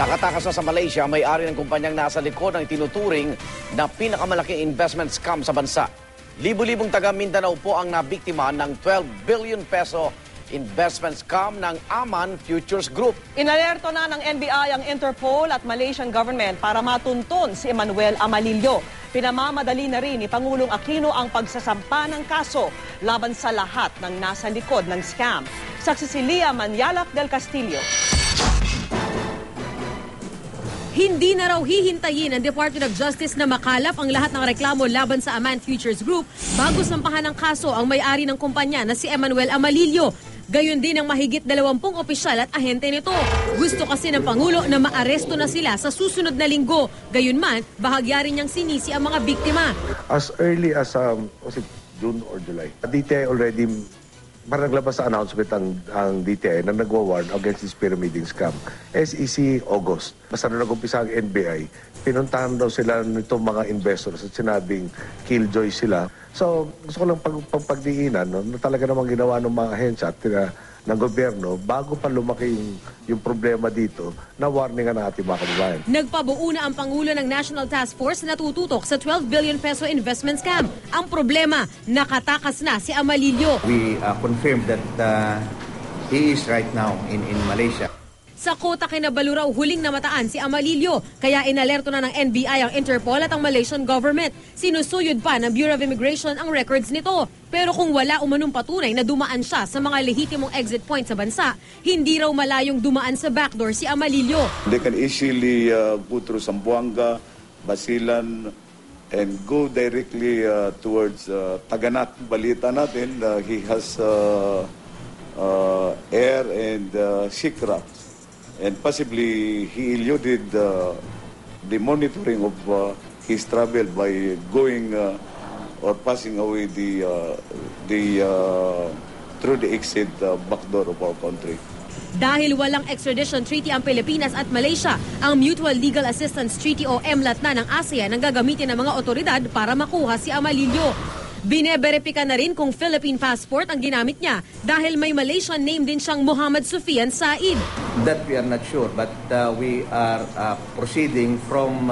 Nakatakas na sa Malaysia, may-ari ng kumpanyang nasa likod ng tinuturing na pinakamalaking investment scam sa bansa. Libu-libong taga Mindanao po ang nabiktima ng 12 billion peso investment scam ng Aman Futures Group. Inalerto na ng NBI ang Interpol at Malaysian government para matuntun si Emmanuel Amalillo. Pinamamadali na rin ni Pangulong Aquino ang pagsasampa ng kaso laban sa lahat ng nasa likod ng scam. Saksi si Lia Manyalak del Castillo. Hindi na raw hihintayin ng Department of Justice na makalap ang lahat ng reklamo laban sa Aman Futures Group bago sampahan ng kaso ang may-ari ng kumpanya na si Emmanuel Amalillo. Gayon din ang mahigit 20 opisyal at ahente nito. Gusto kasi ng Pangulo na maaresto na sila sa susunod na linggo. Gayunman, bahagya rin niyang sinisi ang mga biktima. As early as was it June or July, DTI already parang naglabas sa announcement ang DTI na nagwa-warn against this pyramiding scam. SEC August. Basta na nag-umpisa ang NBI, pinuntahan daw sila nitong mga investors at sinabing killjoy sila. So gusto ko lang pagdiinan na talaga namang ginawa ng mga ahensya at ng gobyerno bago pa lumaki yung problema dito na warningan ng ating mga kababayan. Nagpabuo na ang Pangulo ng National Task Force na tututok sa 12 billion peso investment scam. Ang problema, nakatakas na si Amalillo. We confirmed that he is right now in Malaysia. Sa Kota Kinabalu raw huling namataan si Amalillo, kaya inalerto na ng NBI ang Interpol at ang Malaysian government. Sinusuyod pa ng Bureau of Immigration ang records nito. Pero kung wala umanong patunay na dumaan siya sa mga lehitimong exit point sa bansa, hindi raw malayong dumaan sa backdoor si Amalillo. They can easily go through Zamboanga, Basilan, and go directly towards Taganat. Balita natin, he has air and sea craft. And possibly he eluded the monitoring of his travel by going or passing away through the exit backdoor of our country. Dahil walang extradition treaty ang Pilipinas at Malaysia, ang Mutual Legal Assistance Treaty o MLAT na ng ASEAN ang gagamitin ng mga otoridad para makuha si Amalillo. Bineberipika na rin kung Philippine passport ang ginamit niya dahil may Malaysian name din siyang Muhammad Sufian Said. That we are not sure, but we are proceeding from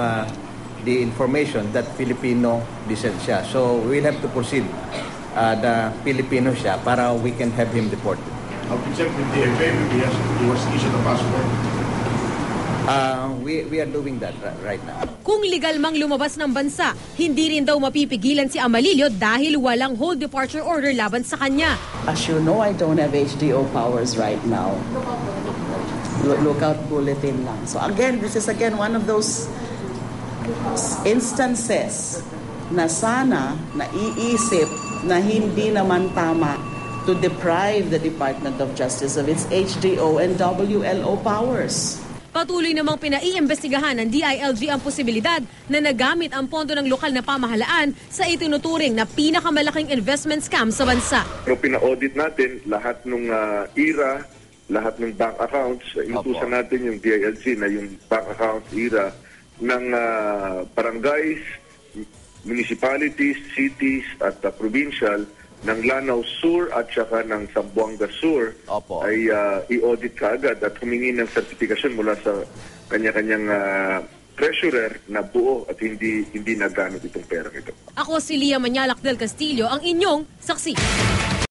the information that Filipino descent siya. So we'll have to proceed the Filipino siya para we can have him deported. How to check with the DFA if he was issued a passport? We are doing that right now. Kung legal mang lumabas ng bansa, hindi rin daw mapipigilan si Amalillo dahil walang hold departure order laban sa kanya. As you know, I don't have HDO powers right now. Lookout bulletin lang. So again, this is again one of those instances na sana naiisip na hindi naman tama to deprive the Department of Justice of its HDO and WLO powers. Patuloy namang pinaiimbestigahan ng DILG ang posibilidad na nagamit ang pondo ng lokal na pamahalaan sa itinuturing na pinakamalaking investment scam sa bansa. Pero pina-audit natin lahat ng IRA, lahat ng bank accounts. Inutusan natin yung DILG na yung bank accounts IRA ng barangays, municipalities, cities at provincial ng Lanao Sur at saka ng Zamboanga Sur. Opo. Ay i-audit kaagad at humingi ng sertifikasyon mula sa kanya-kanyang treasurer na buo at hindi nagamit itong pera nito. Ako si Lia Manyalak del Castillo, ang inyong saksi.